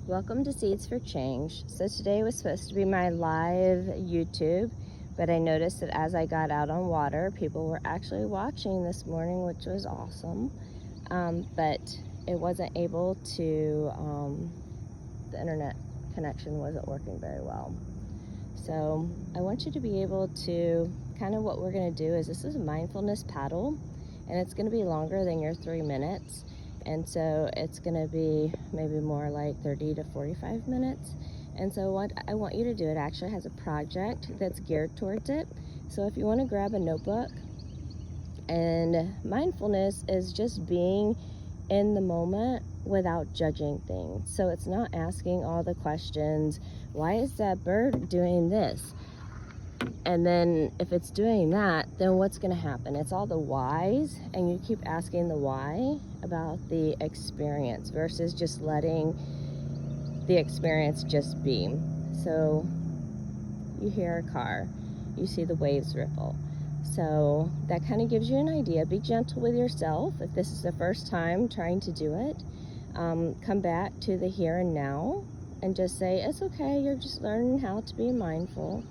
Welcome to Seeds for Change. So today was supposed to be my live YouTube, but I noticed that as I got out on water, people were actually watching this morning, which was awesome. But it wasn't able to, the internet connection wasn't working very well. So I want you to be able to, kind of what we're going to do is, this is a mindfulness paddle, and it's going to be longer than your 3 minutes. And so it's going to be maybe more like 30 to 45 minutes. And so what I want you to do, it actually has a project that's geared towards it. So if you want to grab a notebook, and mindfulness is just being in the moment without judging things. So it's not asking all the questions, why is that bird doing this? And then if it's doing that, then what's going to happen? It's all the whys, and you keep asking the why about the experience versus just letting the experience just be. So you hear a car, you see the waves ripple. So that kind of gives you an idea. Be gentle with yourself. If this is the first time trying to do it, come back to the here and now and just say, it's okay, you're just learning how to be mindful.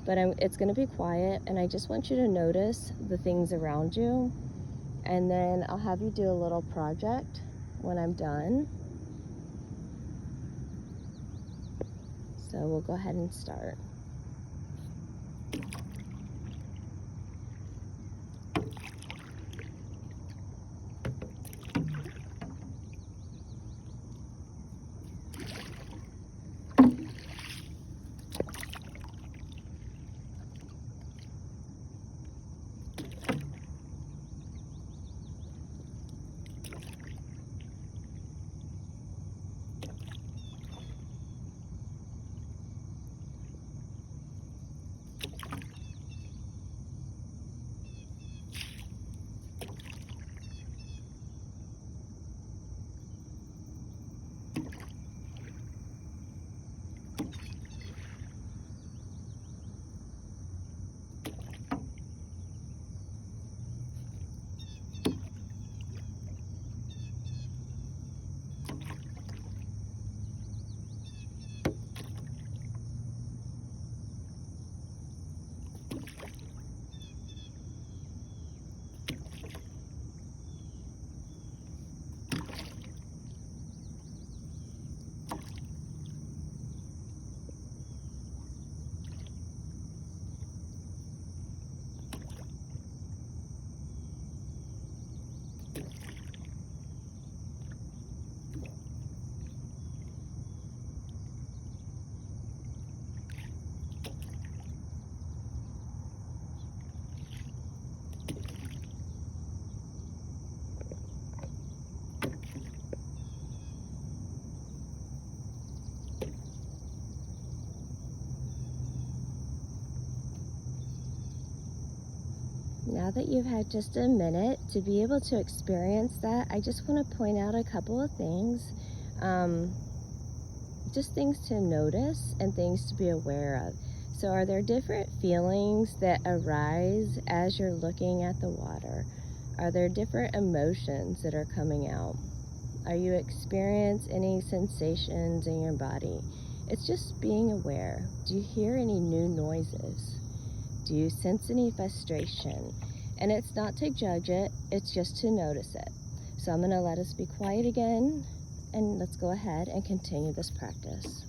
But it's going to be quiet, and I just want you to notice the things around you. And then I'll have you do a little project when I'm done. So we'll go ahead and start. Now that you've had just a minute to be able to experience that, I just want to point out a couple of things. Just things to notice and things to be aware of. So are there different feelings that arise as you're looking at the water? Are there different emotions that are coming out? Are you experiencing any sensations in your body? It's just being aware. Do you hear any new noises? Do you sense any frustration? And it's not to judge it, it's just to notice it. So I'm going to let us be quiet again, and let's go ahead and continue this practice.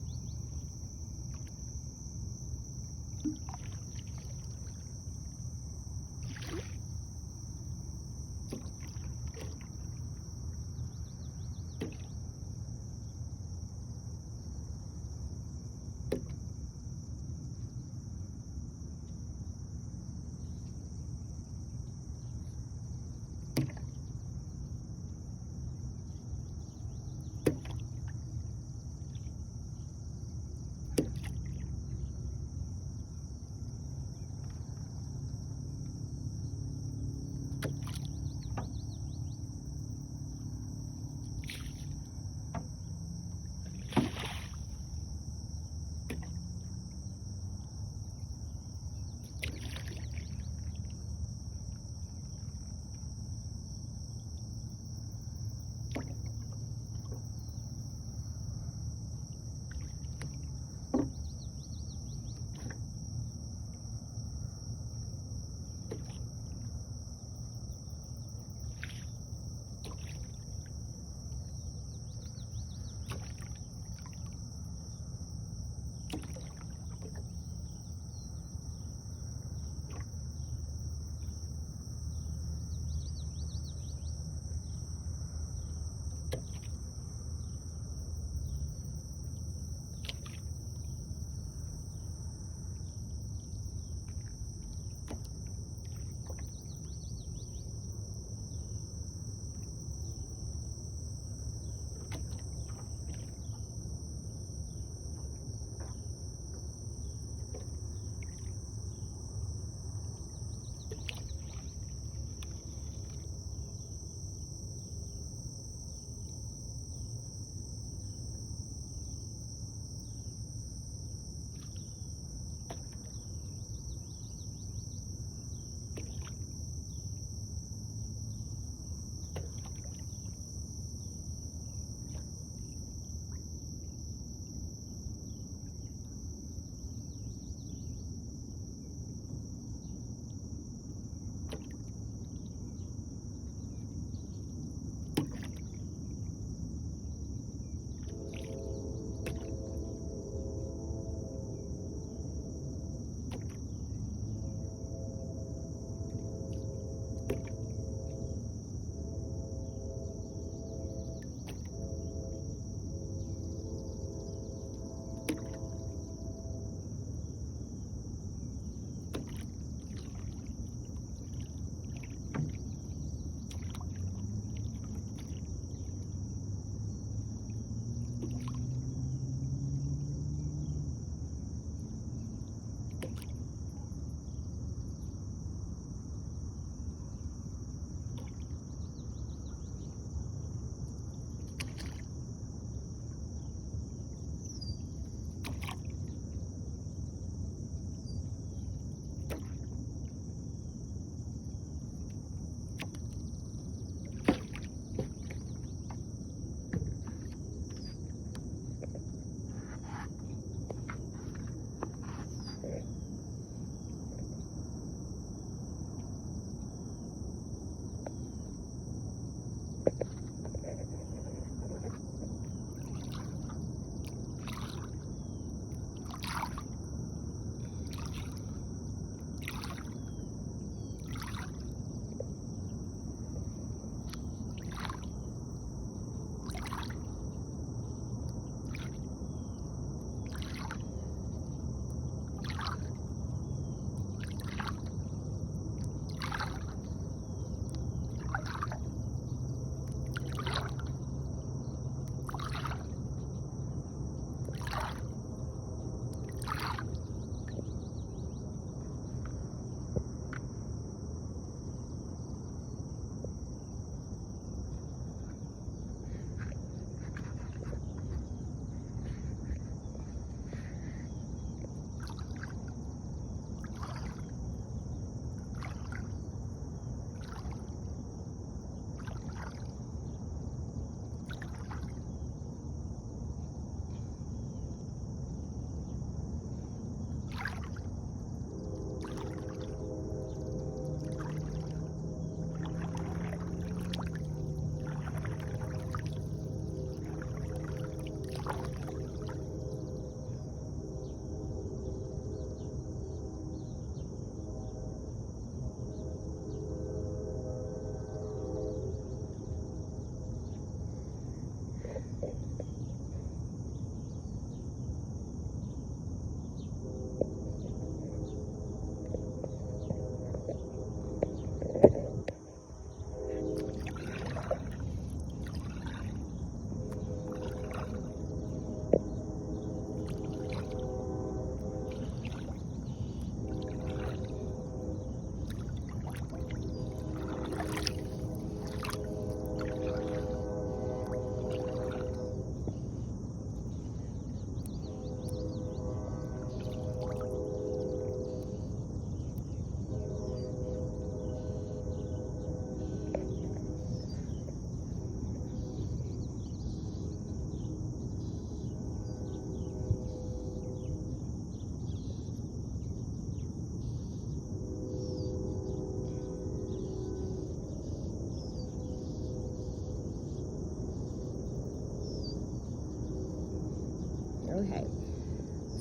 Okay,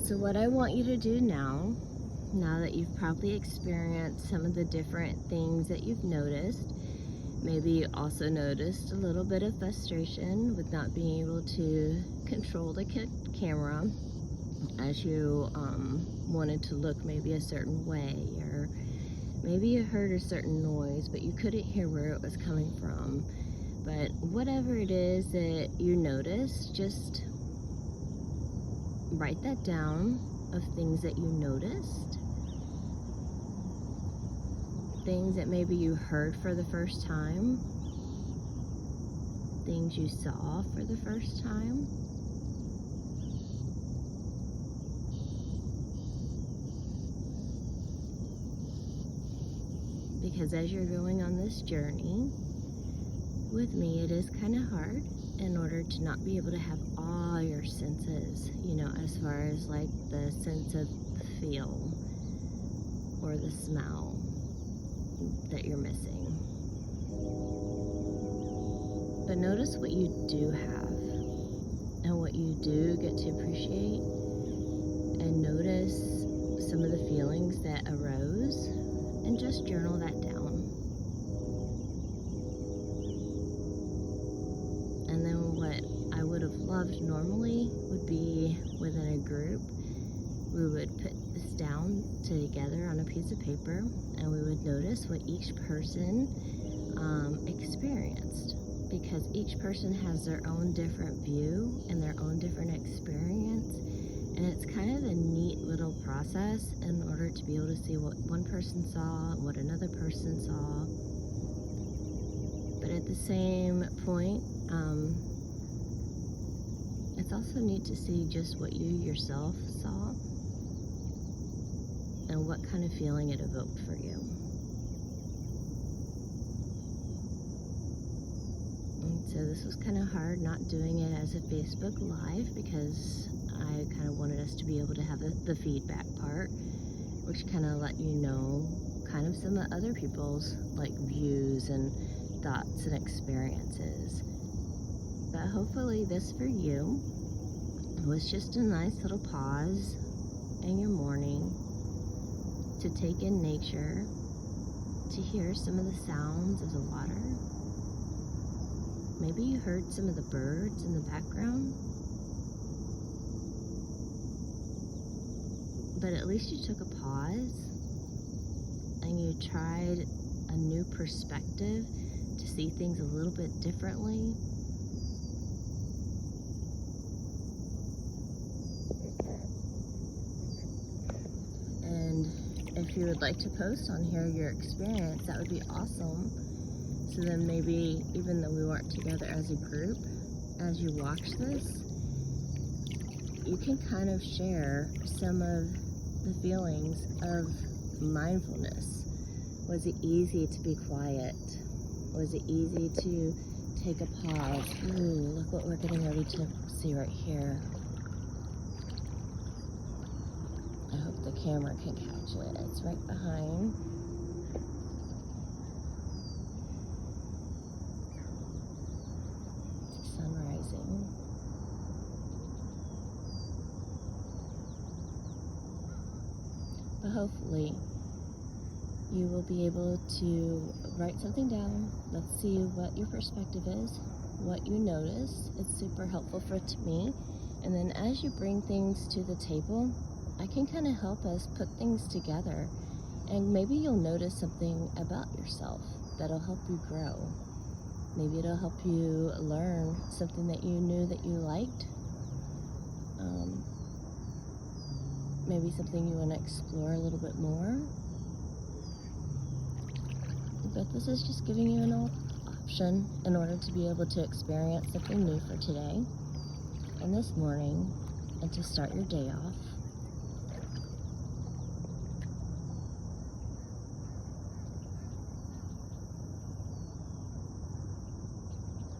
so what I want you to do now that you've probably experienced some of the different things that you've noticed, maybe you also noticed a little bit of frustration with not being able to control the camera as you wanted to look maybe a certain way, or maybe you heard a certain noise but you couldn't hear where it was coming from. But whatever it is that you noticed, just write that down of things that you noticed, things that maybe you heard for the first time, things you saw for the first time. Because as you're going on this journey with me, it is kind of hard in order to not be able to have all your senses, as far as like the sense of feel or the smell that you're missing. But notice what you do have and what you do get to appreciate, and notice some of the feelings that arose, and just journal that down. And then what I would have loved normally would be within a group, we would put this down together on a piece of paper, and we would notice what each person experienced, because each person has their own different view and their own different experience, and it's kind of a neat little process in order to be able to see what one person saw and what another person saw. But at the same point, it's also neat to see just what you yourself saw and what kind of feeling it evoked for you. And so this was kind of hard not doing it as a Facebook Live, because I kind of wanted us to be able to have the feedback part, which kind of let you know kind of some of other people's like views and thoughts and experiences. But hopefully this for you was just a nice little pause in your morning to take in nature, to hear some of the sounds of the water. Maybe you heard some of the birds in the background, but at least you took a pause and you tried a new perspective to see things a little bit differently. And if you would like to post on here your experience, that would be awesome. So then maybe, even though we weren't together as a group, as you watch this, you can kind of share some of the feelings of mindfulness. Was it easy to be quiet? Was it easy to take a pause? Ooh, look what we're getting ready to see right here. I hope the camera can catch it. It's right behind. Sun rising. But hopefully you will be able to write something down. Let's see what your perspective is, what you notice. It's super helpful for me. And then as you bring things to the table, I can kind of help us put things together, and maybe you'll notice something about yourself that'll help you grow. Maybe it'll help you learn something that you knew that you liked. Maybe something you want to explore a little bit more. But this is just giving you an option in order to be able to experience something new for today and this morning, and to start your day off.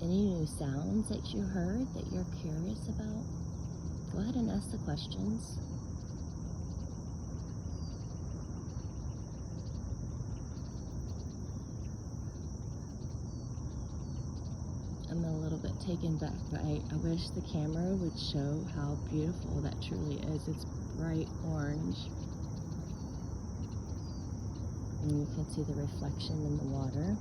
Any new sounds that you heard that you're curious about, go ahead and ask the questions. I'm a little bit taken back by, I wish the camera would show how beautiful that truly is. It's bright orange. And you can see the reflection in the water.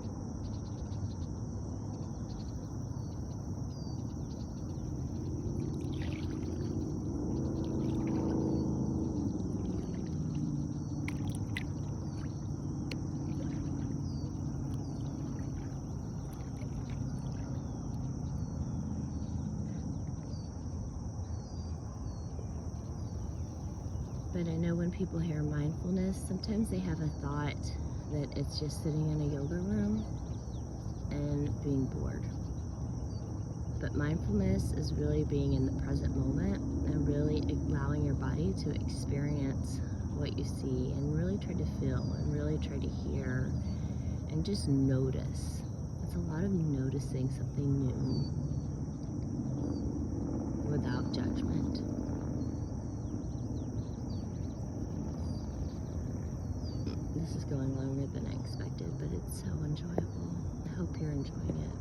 But I know when people hear mindfulness, sometimes they have a thought that it's just sitting in a yoga room and being bored. But mindfulness is really being in the present moment and really allowing your body to experience what you see and really try to feel and really try to hear and just notice. It's a lot of noticing something new without judgment. This is going longer than I expected, but it's so enjoyable. I hope you're enjoying it.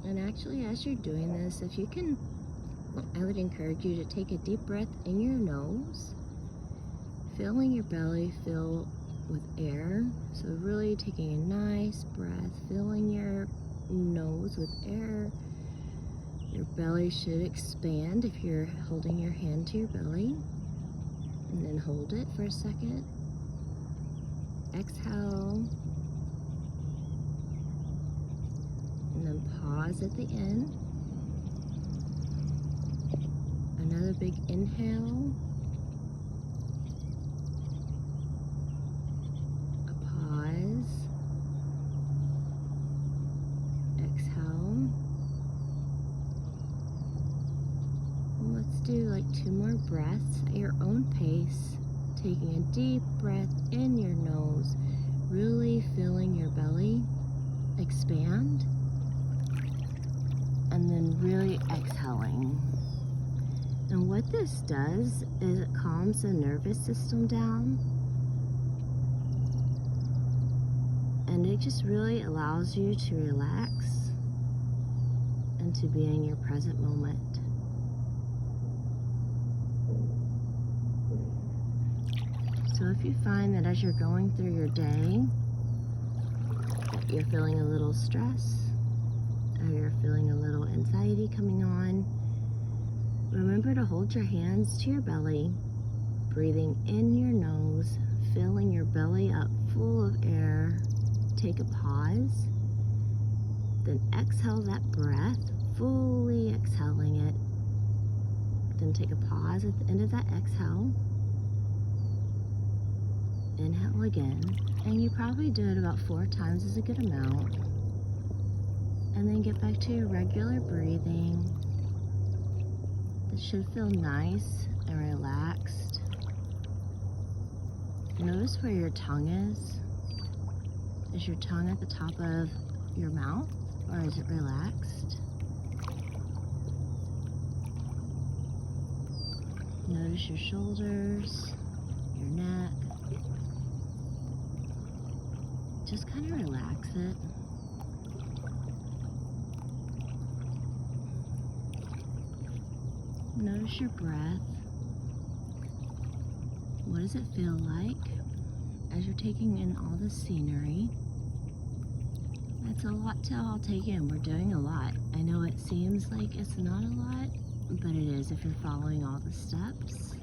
And actually, as you're doing this, if you can, I would encourage you to take a deep breath in your nose, filling your belly, fill with air. So really taking a nice breath, filling your nose with air. Your belly should expand if you're holding your hand to your belly. And then hold it for a second. Exhale. And then pause at the end. Another big inhale. A pause. Exhale. And let's do like 2 more breaths at your own pace. Taking a deep breath in your nose, really feeling your belly expand. And then really exhaling. And what this does is it calms the nervous system down. And it just really allows you to relax and to be in your present moment. So if you find that as you're going through your day, that you're feeling a little stress, or you're feeling a little anxiety coming on, remember to hold your hands to your belly, breathing in your nose, filling your belly up full of air. Take a pause, then exhale that breath, fully exhaling it. Then take a pause at the end of that exhale. Inhale again, and you probably do it about 4 times is a good amount. And then get back to your regular breathing. It should feel nice and relaxed. Notice where your tongue is. Is your tongue at the top of your mouth, or is it relaxed? Notice your shoulders, your neck. Just kind of relax it. Notice your breath. What does it feel like as you're taking in all the scenery? It's a lot to all take in. We're doing a lot. I know it seems like it's not a lot, but it is if you're following all the steps.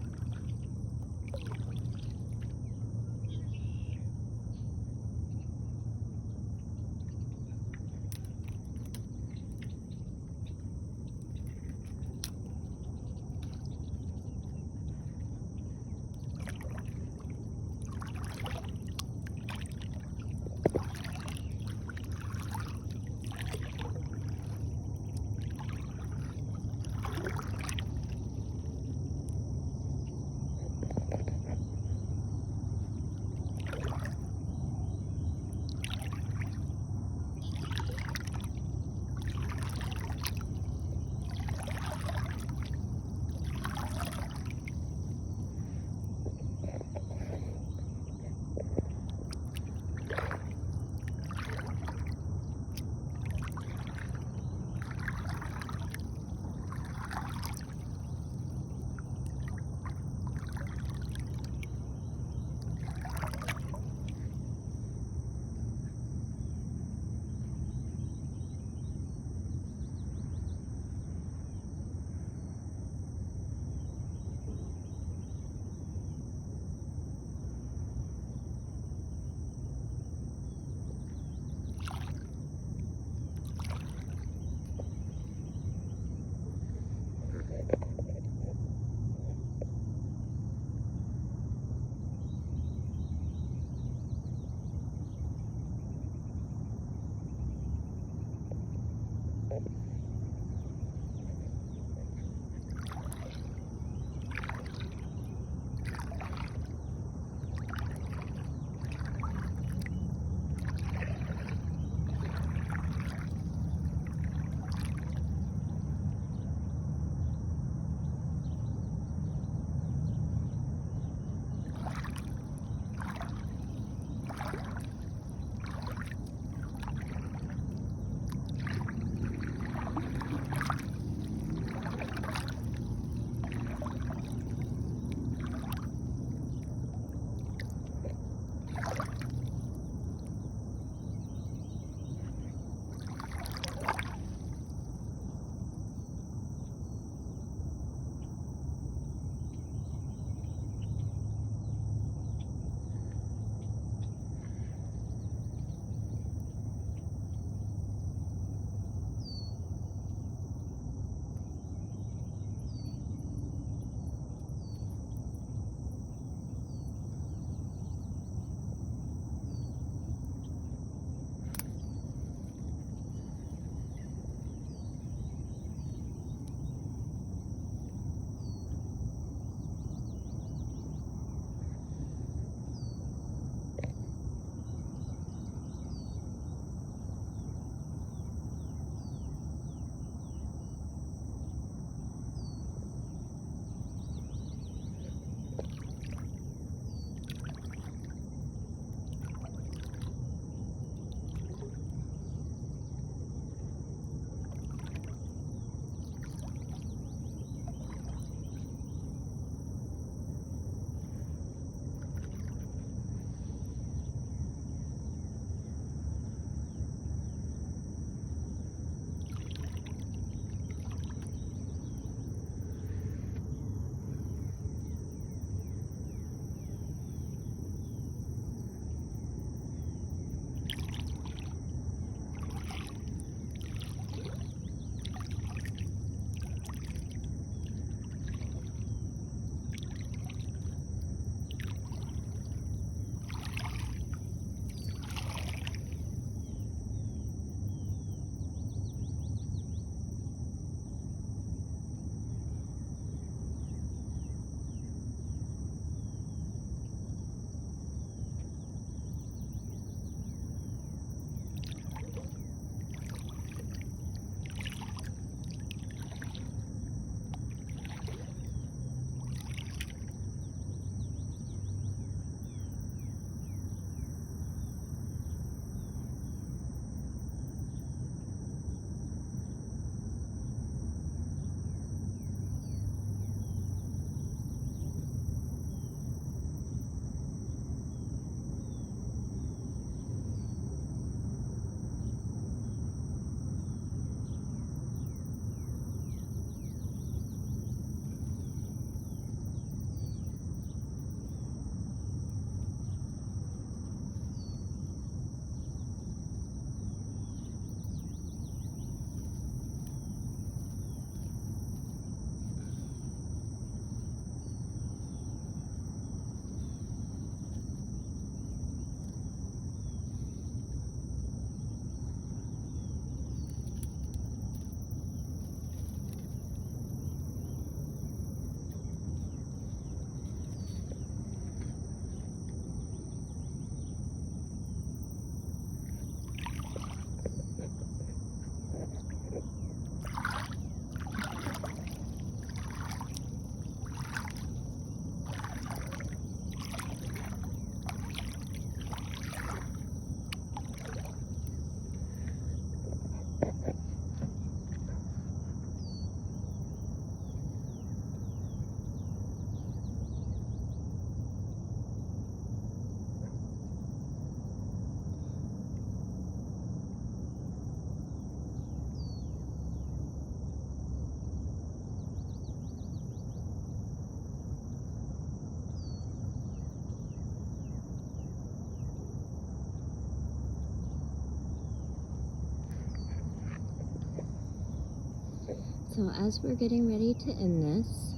So as we're getting ready to end this,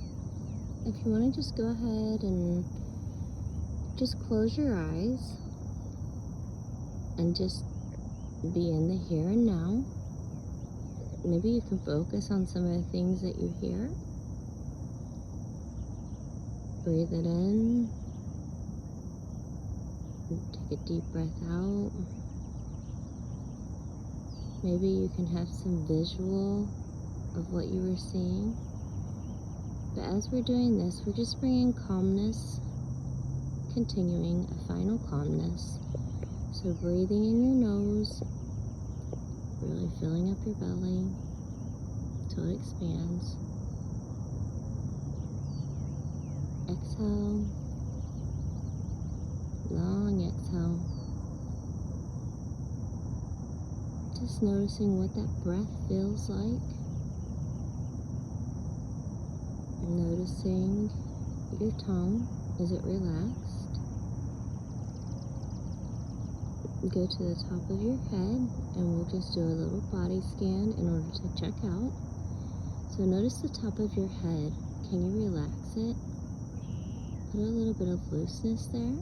if you want to just go ahead and just close your eyes and just be in the here and now. Maybe you can focus on some of the things that you hear. Breathe it in. Take a deep breath out. Maybe you can have some visual of what you were seeing. But as we're doing this, we're just bringing calmness, continuing a final calmness. So breathing in your nose, really filling up your belly until it expands. Exhale, long exhale. Just noticing what that breath feels like. Noticing your tongue, is it relaxed? Go to the top of your head and we'll just do a little body scan in order to check out. So notice the top of your head. Can you relax it? Put a little bit of looseness there.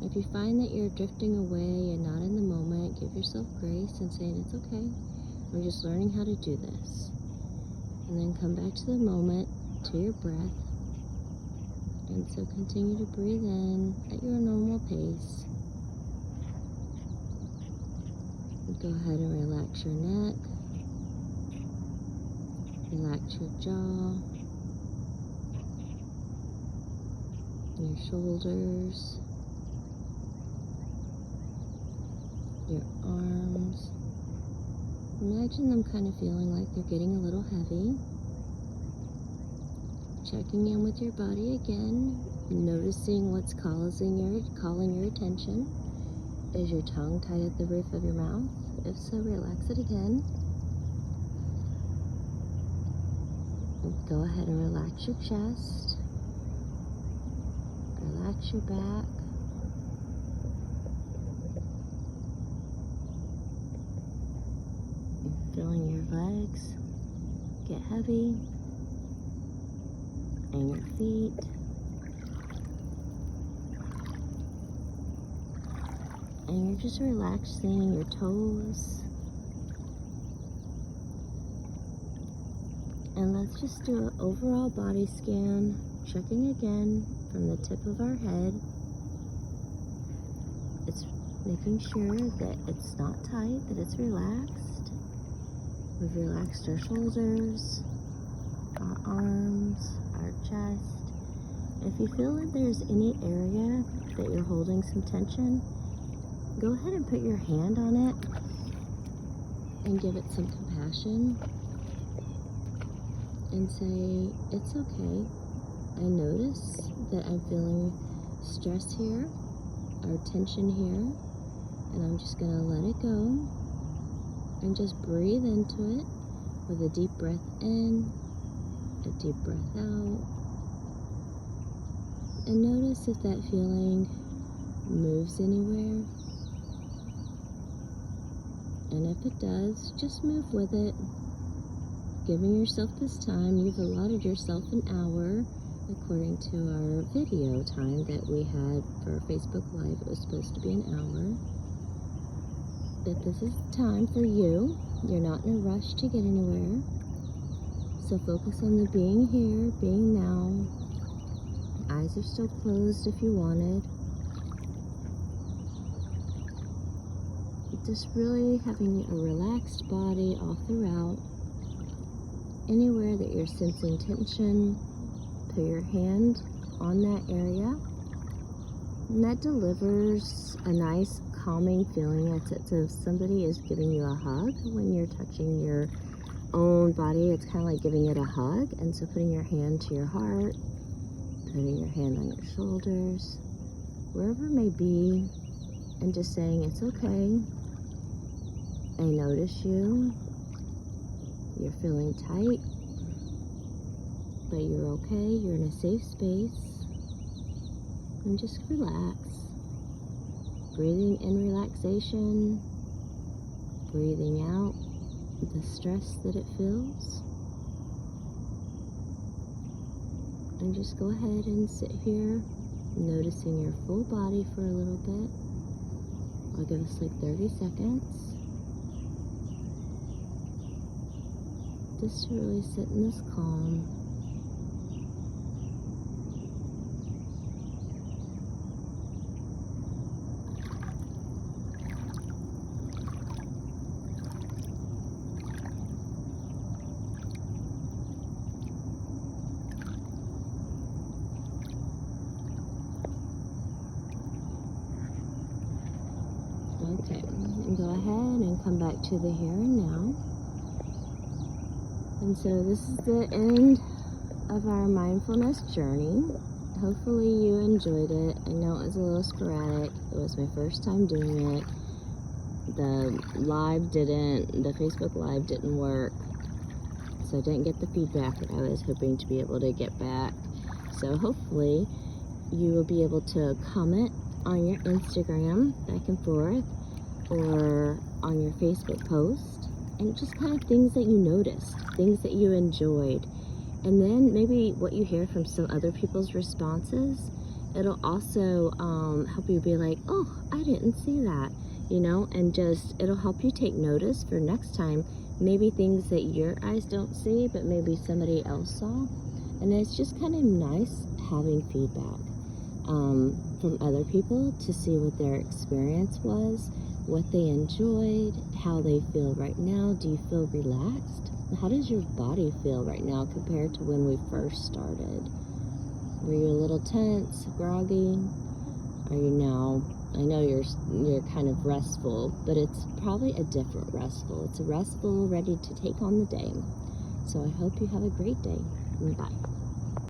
If you find that you're drifting away and not in the moment, give yourself grace and saying it's okay. I'm just learning how to do this. And then come back to the moment, to your breath. And so continue to breathe in at your normal pace. Go ahead and relax your neck. Relax your jaw. Your shoulders. Your arms. Imagine them kind of feeling like they're getting a little heavy. Checking in with your body again, noticing what's calling your attention. Is your tongue tied at the roof of your mouth? If so, relax it again. Go ahead and relax your chest. Relax your back. Feeling your legs get heavy. And your feet. And you're just relaxing your toes. And let's just do an overall body scan, checking again from the tip of our head. It's making sure that it's not tight, that it's relaxed. We've relaxed our shoulders, our arms, our chest. If you feel that there's any area that you're holding some tension, go ahead and put your hand on it and give it some compassion and say, it's okay. I notice that I'm feeling stress here or tension here, and I'm just gonna let it go and just breathe into it with a deep breath in, a deep breath out, and notice if that feeling moves anywhere. And if it does, just move with it. Giving yourself this time. You've allotted yourself an hour according to our video time that we had for our Facebook Live. It was supposed to be an hour. But this is time for you. You're not in a rush to get anywhere. So focus on the being here, being now. Eyes are still closed if you wanted. Just really having a relaxed body all throughout. Anywhere that you're sensing tension, put your hand on that area. And that delivers a nice calming feeling. It's as if somebody is giving you a hug when you're touching your own body. It's kind of like giving it a hug. And so putting your hand to your heart, putting your hand on your shoulders, wherever it may be, and just saying, it's okay. I notice you. You're feeling tight, but you're okay. You're in a safe space. And just relax. Breathing in relaxation, breathing out the stress that it feels. And just go ahead and sit here, noticing your full body for a little bit. I'll give us like 30 seconds. Just to really sit in this calm. Okay, and go ahead and come back to the here and now. And so this is the end of our mindfulness journey. Hopefully you enjoyed it. I know it was a little sporadic. It was my first time doing it. The Facebook Live didn't work. So I didn't get the feedback that I was hoping to be able to get back. So hopefully you will be able to comment on your Instagram back and forth or on your Facebook post, and just kind of things that you noticed, things that you enjoyed, and then maybe what you hear from some other people's responses. It'll also help you be like, oh, I didn't see that, you know, and just it'll help you take notice for next time, maybe things that your eyes don't see but maybe somebody else saw. And it's just kind of nice having feedback from other people to see what their experience was, what they enjoyed, how they feel right now. Do you feel relaxed? How does your body feel right now compared to when we first started? Were you a little tense, groggy? Are you now? I know you're kind of restful, but it's probably a different restful. It's a restful ready to take on the day. So I hope you have a great day. Bye.